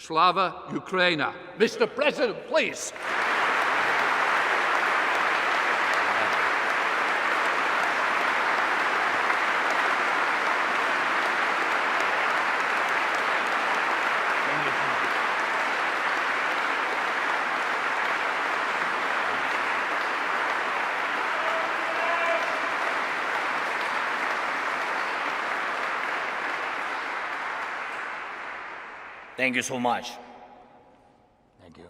Slava Ukraina. Mr. President, please. Thank you so much. Thank you.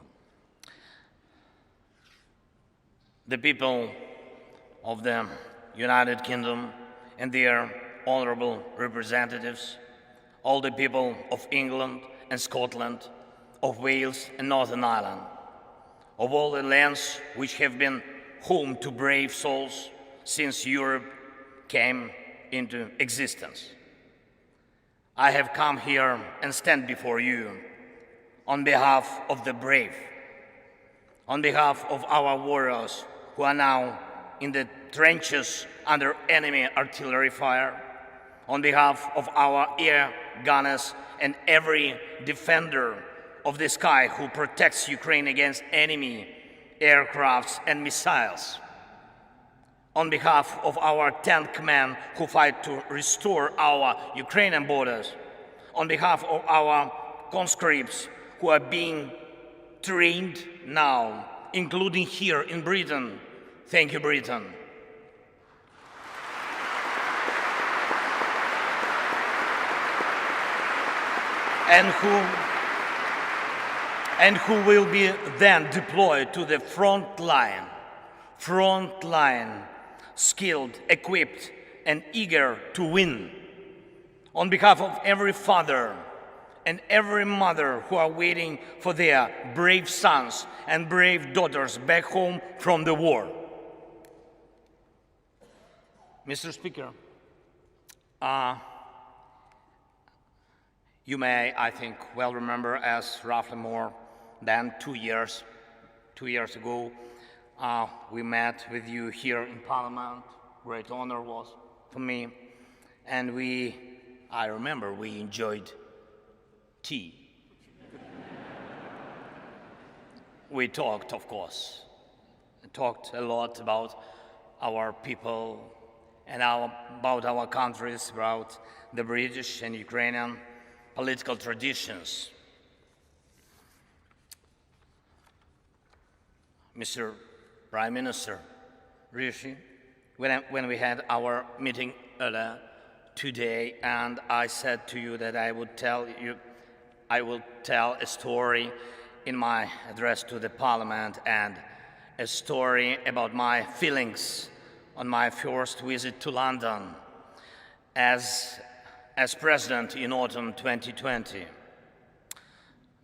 The people of the United Kingdom and their honorable representatives, all the people of England and Scotland, of Wales and Northern Ireland, of all the lands which have been home to brave souls since Europe came into existence. I have come here and stand before you on behalf of the brave, on behalf of our warriors who are now in the trenches under enemy artillery fire, on behalf of our air gunners and every defender of the sky who protects Ukraine against enemy aircrafts and missiles, on behalf of our tank men who fight to restore our Ukrainian borders, on behalf of our conscripts who are being trained now, including here in Britain. Thank you, Britain. And who will be then deployed to the front line, skilled, equipped, and eager to win. On behalf of every father and every mother who are waiting for their brave sons and brave daughters back home from the war. Mr. Speaker, you may, I think, well remember as roughly more than 2 years ago, we met with you here in Parliament. Great honor was for me. And I remember we enjoyed tea. We talked, of course. We talked a lot about our people and about our countries, about the British and Ukrainian political traditions. Mr. Prime Minister Rishi, when we had our meeting earlier today, and I said to you that I will tell a story in my address to the Parliament, and a story about my feelings on my first visit to London as President in autumn 2020.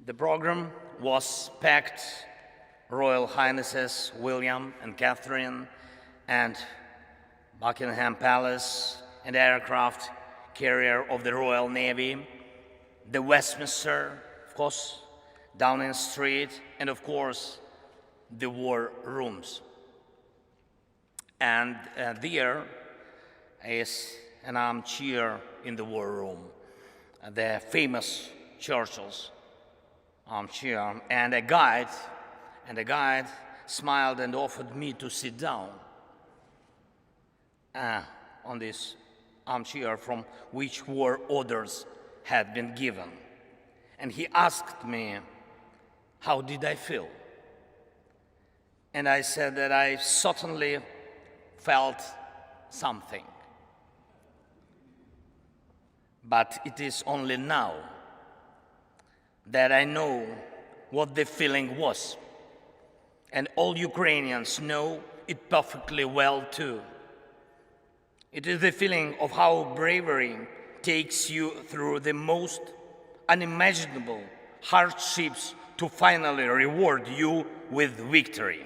The program was packed. Royal Highnesses William and Catherine, and Buckingham Palace and aircraft carrier of the Royal Navy, the Westminster, of course, Downing Street, and of course, the war rooms. And there is an armchair in the war room, the famous Churchill's armchair, and a guide smiled and offered me to sit down on this armchair from which war orders had been given. And he asked me, how did I feel? And I said that I certainly felt something. But it is only now that I know what the feeling was. And all Ukrainians know it perfectly well too. It is the feeling of how bravery takes you through the most unimaginable hardships to finally reward you with victory.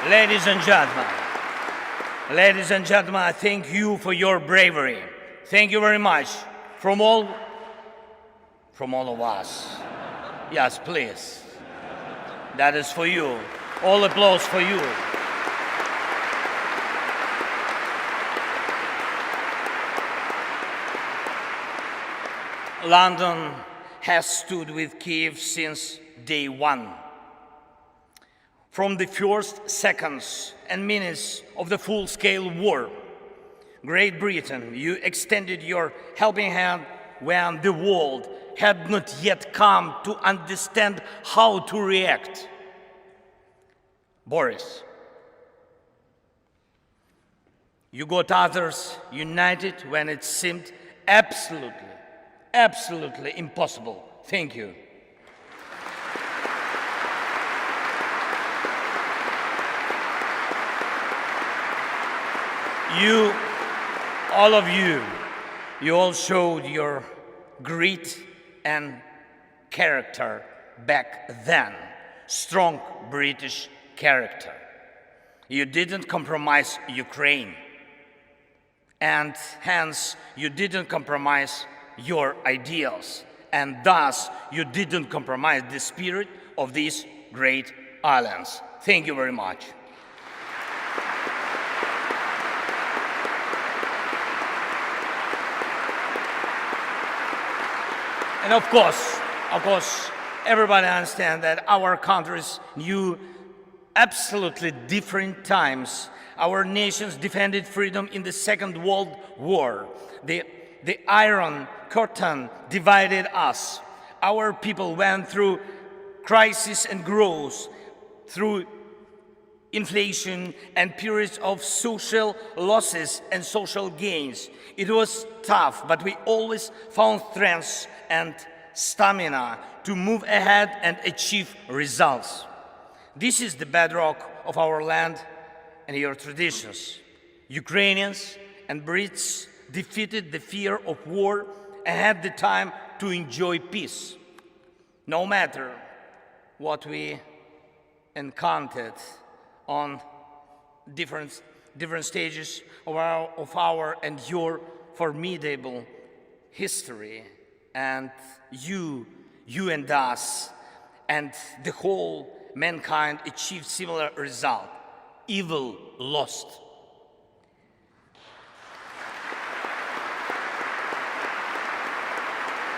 Ladies and gentlemen, I thank you for your bravery. Thank you very much from all of us. Yes, please. That is for you. All applause for you. London has stood with Kiev since day one. From the first seconds and minutes of the full-scale war, Great Britain, you extended your helping hand when the world had not yet come to understand how to react. Boris, you got others united when it seemed absolutely impossible. Thank you. You, all of you, you all showed your grit and character back then. Strong British character. You didn't compromise Ukraine. And hence, you didn't compromise your ideals. And thus, you didn't compromise the spirit of these great islands. Thank you very much. And of course, everybody understands that our countries knew absolutely different times. Our nations defended freedom in the Second World War. The Iron Curtain divided us. Our people went through crisis and growth, through inflation and periods of social losses and social gains. It was tough, but we always found strength and stamina to move ahead and achieve results. This is the bedrock of our land and your traditions. Ukrainians and Brits defeated the fear of war and had the time to enjoy peace. No matter what we encountered on different stages of our and your formidable history, and you and us and the whole mankind achieved similar result. Evil lost.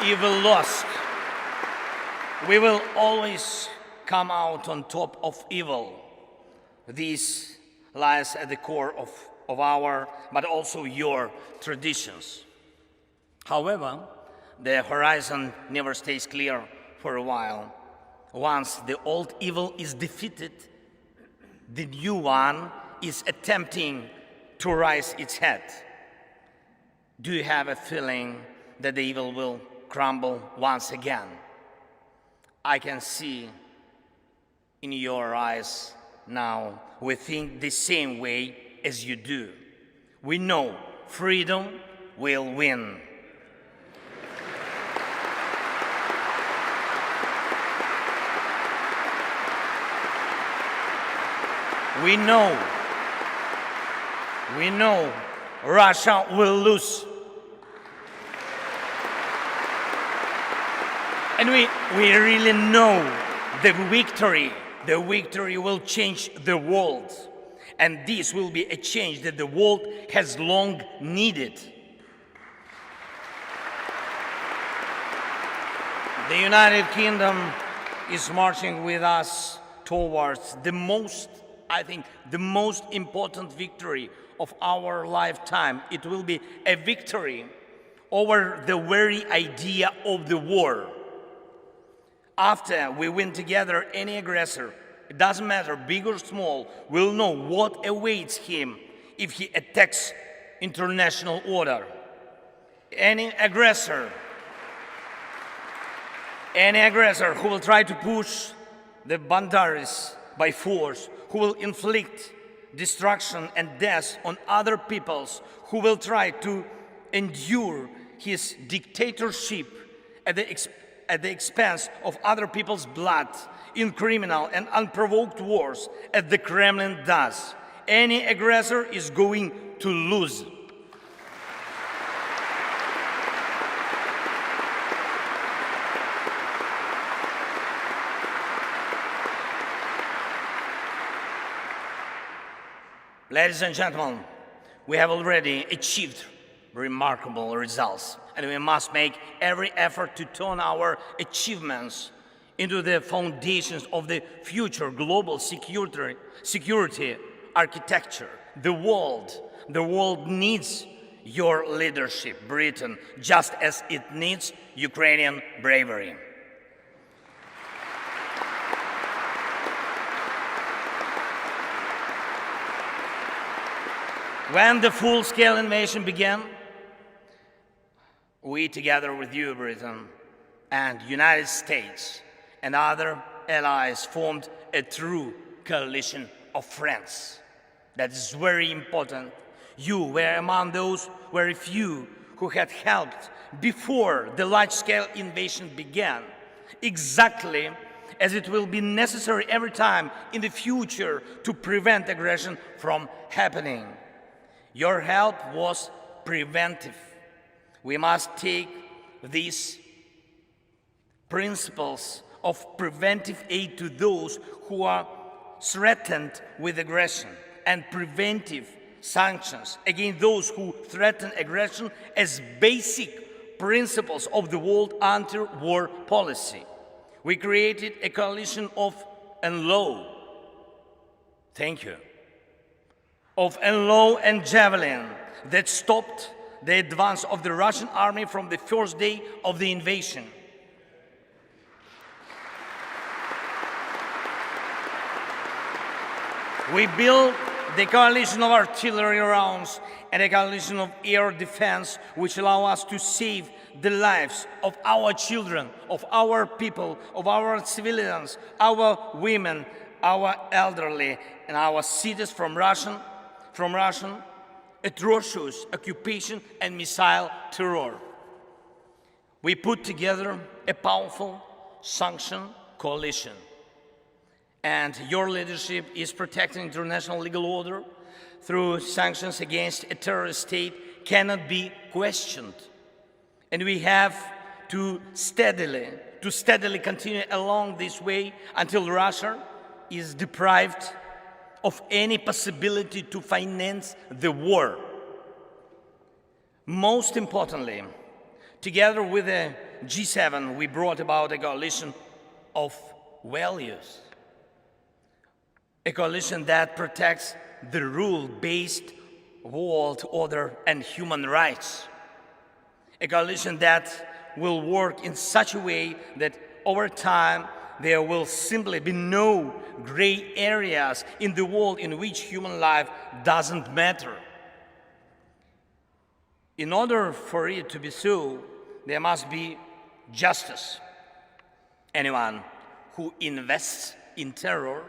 Evil lost. We will always come out on top of evil. This lies at the core of our, but also your traditions. However, the horizon never stays clear for a while. Once the old evil is defeated, the new one is attempting to rise its head. Do you have a feeling that the evil will crumble once again? I can see in your eyes now we think the same way as you do. We know freedom will win. We know Russia will lose. And we really know the victory will change the world. And this will be a change that the world has long needed. The United Kingdom is marching with us towards the most important victory of our lifetime. It will be a victory over the very idea of the war. After we win together, any aggressor, it doesn't matter, big or small, will know what awaits him if he attacks international order. Any aggressor who will try to push the boundaries by force, who will inflict destruction and death on other peoples, who will try to endure his dictatorship at the expense of other people's blood in criminal and unprovoked wars, as the Kremlin does. Any aggressor is going to lose. Ladies and gentlemen, we have already achieved remarkable results, and we must make every effort to turn our achievements into the foundations of the future global security architecture. The world needs your leadership, Britain, just as it needs Ukrainian bravery. When the full-scale invasion began, we, together with you, Britain, and United States and other allies, formed a true coalition of friends. That is very important. You were among those very few who had helped before the large-scale invasion began, exactly as it will be necessary every time in the future to prevent aggression from happening. Your help was preventive. We must take these principles of preventive aid to those who are threatened with aggression and preventive sanctions against those who threaten aggression as basic principles of the world anti-war policy. We created a coalition of NLAW. Thank you. Of NLAW and Javelin that stopped the advance of the Russian army from the first day of the invasion. We built the coalition of artillery rounds and a coalition of air defense which allow us to save the lives of our children, of our people, of our civilians, our women, our elderly, and our cities from Russian atrocious occupation and missile terror. We put together a powerful sanction coalition, and your leadership is protecting international legal order through sanctions against a terrorist state cannot be questioned. And we have to steadily continue along this way until Russia is deprived of any possibility to finance the war. Most importantly, together with the G7, we brought about a coalition of values, a coalition that protects the rule-based world order and human rights, a coalition that will work in such a way that over time there will simply be no gray areas in the world in which human life doesn't matter. In order for it to be so, there must be justice. Anyone who invests in terror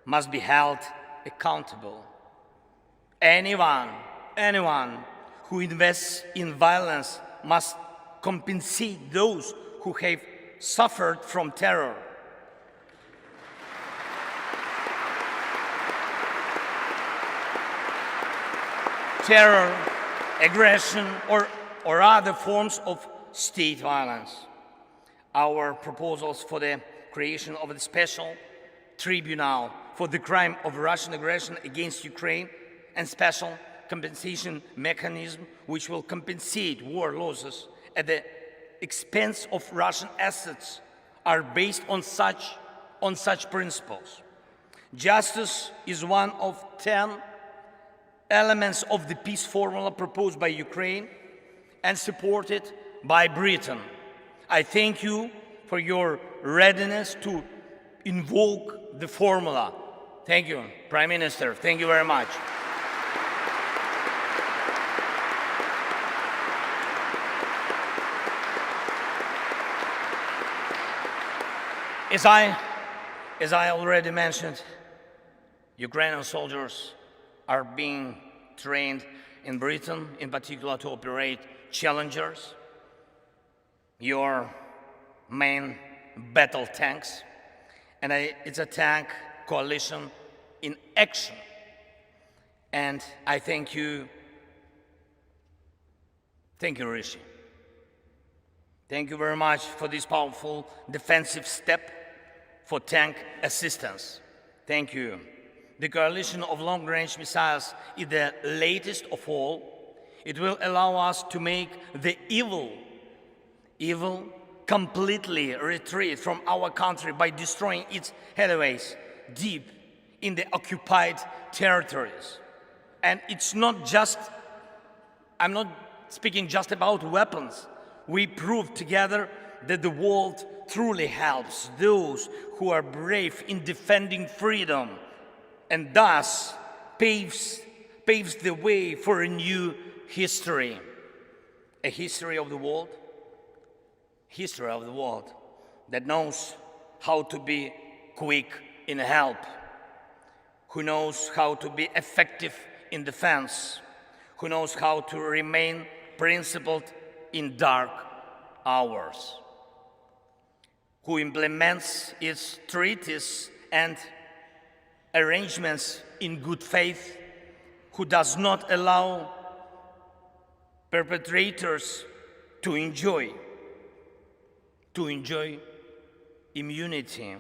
must be held accountable. Anyone who invests in violence must compensate those who have suffered from terror. Terror, aggression, or other forms of state violence. Our proposals for the creation of a special tribunal for the crime of Russian aggression against Ukraine and special compensation mechanism which will compensate war losses at the expense of Russian assets are based on such principles. Justice is one of 10 elements of the peace formula proposed by Ukraine and supported by Britain. I thank you for your readiness to invoke the formula. Thank you, Prime Minister. Thank you very much. As I already mentioned, Ukrainian soldiers are being trained in Britain, in particular to operate Challengers, your main battle tanks, and it's a tank coalition in action. And I thank you, Rishi. Thank you very much for this powerful defensive step for tank assistance. Thank you. The coalition of long-range missiles is the latest of all. It will allow us to make the evil completely retreat from our country by destroying its headways deep in the occupied territories. And it's not just, I'm not speaking just about weapons. We proved together that the world truly helps those who are brave in defending freedom, and thus paves the way for a new history. A history of the world that knows how to be quick in help, who knows how to be effective in defense, who knows how to remain principled in dark hours, who implements its treaties and arrangements in good faith, who does not allow perpetrators to enjoy immunity,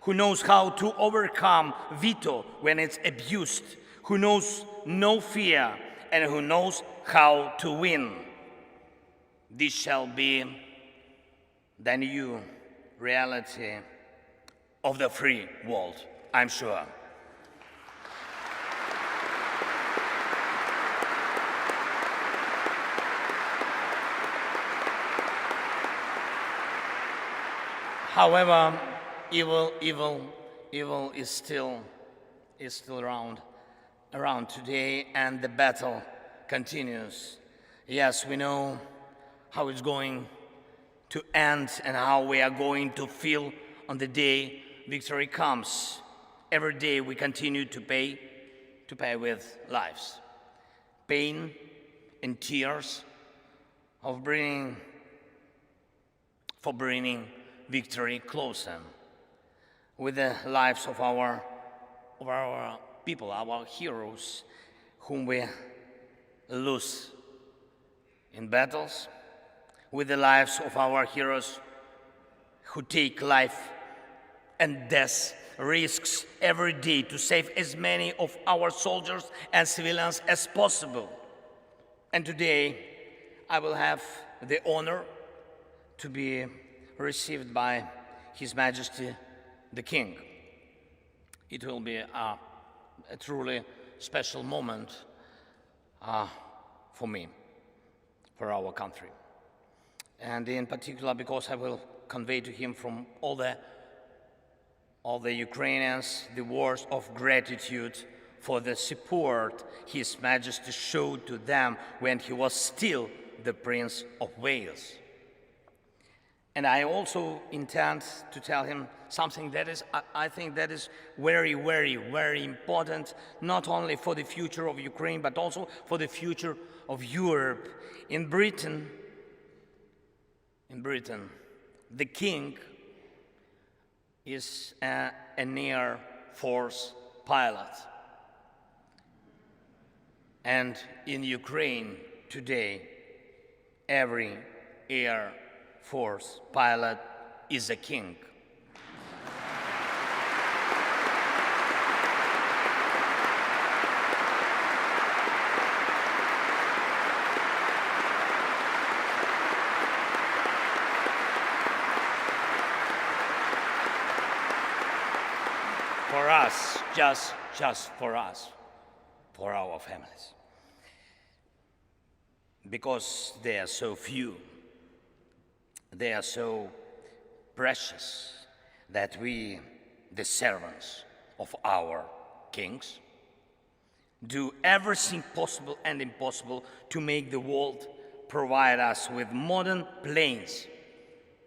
who knows how to overcome veto when it's abused, who knows no fear, and who knows how to win. This shall be the new reality of the free world, I'm sure. However, evil is still around today, and the battle continues. Yes, we know how it's going to end and how we are going to feel on the day victory comes. Every day we continue to pay with lives, pain and tears for bringing victory closer, with the lives of our people, our heroes, whom we lose in battles, with the lives of our heroes who take life and death risks every day to save as many of our soldiers and civilians as possible. And today, I will have the honor to be received by His Majesty the King. It will be a truly special moment for me, for our country. And in particular, because I will convey to him from all the Ukrainians the words of gratitude for the support His Majesty showed to them when he was still the Prince of Wales. And I also intend to tell him something that is, I think that is very, very, very important, not only for the future of Ukraine, but also for the future of Europe. In Britain, the king is an Air Force pilot. And in Ukraine today, every Air Force pilot is a king. For us, just for us, for our families. Because they are so few, they are so precious that we, the servants of our kings, do everything possible and impossible to make the world provide us with modern planes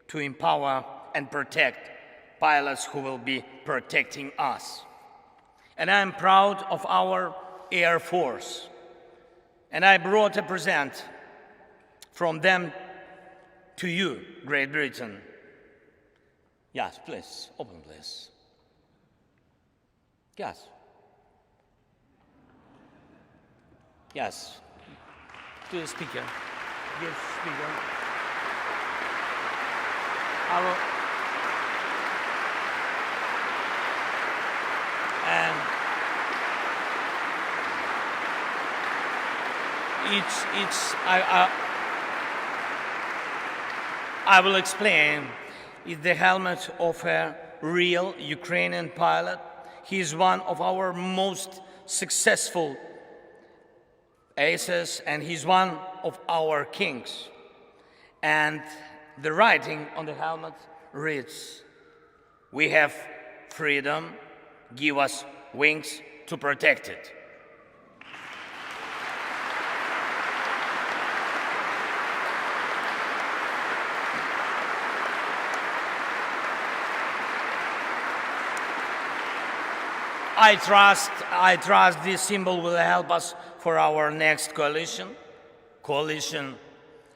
to empower and protect pilots who will be protecting us. And I'm proud of our Air Force. And I brought a present from them to you, Great Britain. Yes, please, open please. Yes. Yes. To the speaker. Yes, speaker. I will. And I will explain. It's the helmet of a real Ukrainian pilot. He is one of our most successful aces, and he's one of our kings. And the writing on the helmet reads, "We have freedom, give us wings to protect it." I trust this symbol will help us for our next coalition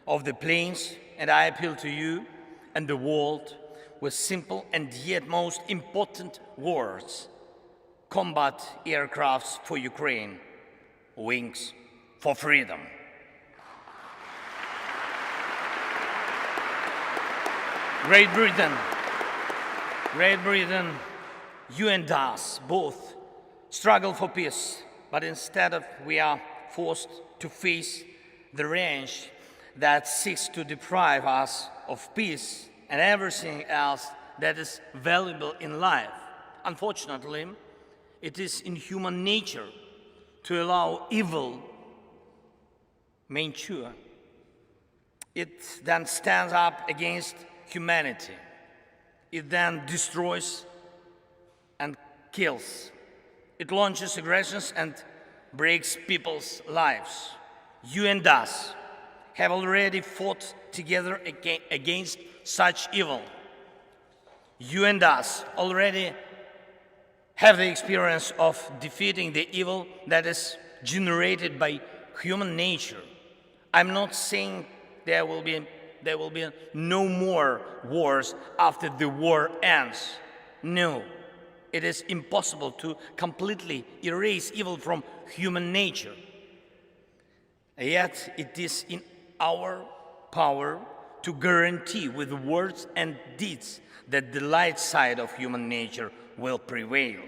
of the planes, and I appeal to you and the world with simple and yet most important words. Combat aircrafts for Ukraine, wings for freedom. Great Britain, you and us both struggle for peace, but instead of we are forced to face the range that seeks to deprive us of peace and everything else that is valuable in life. Unfortunately, it is in human nature to allow evil mature. It then stands up against humanity. It then destroys and kills. It launches aggressions and breaks people's lives. You and us have already fought together against such evil. You and us already have the experience of defeating the evil that is generated by human nature. I'm not saying there will be no more wars after the war ends. No, it is impossible to completely erase evil from human nature. Yet it is in our power to guarantee with words and deeds that the light side of human nature will prevail.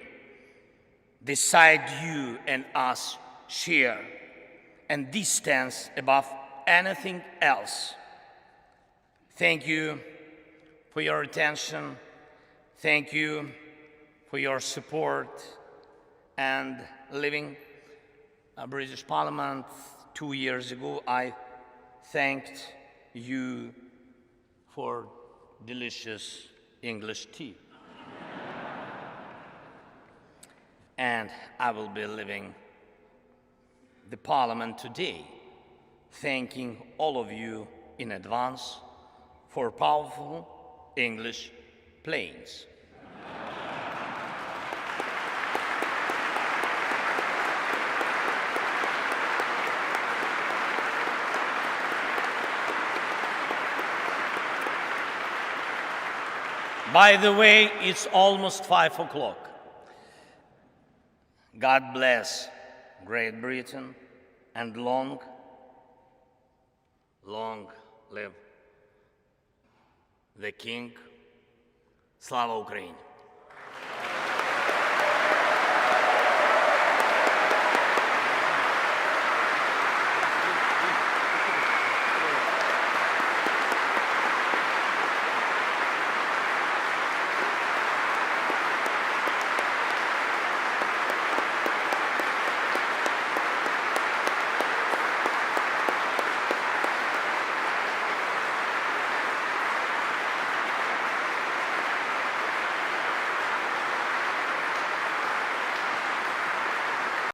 The side you and us share, and this stands above anything else. Thank you for your attention. Thank you for your support. And leaving a British Parliament 2 years ago, I thanked you for delicious English tea. And I will be leaving the Parliament today, thanking all of you in advance for powerful English planes. By the way, it's almost 5 o'clock. God bless Great Britain and long live the King. Слава Україні!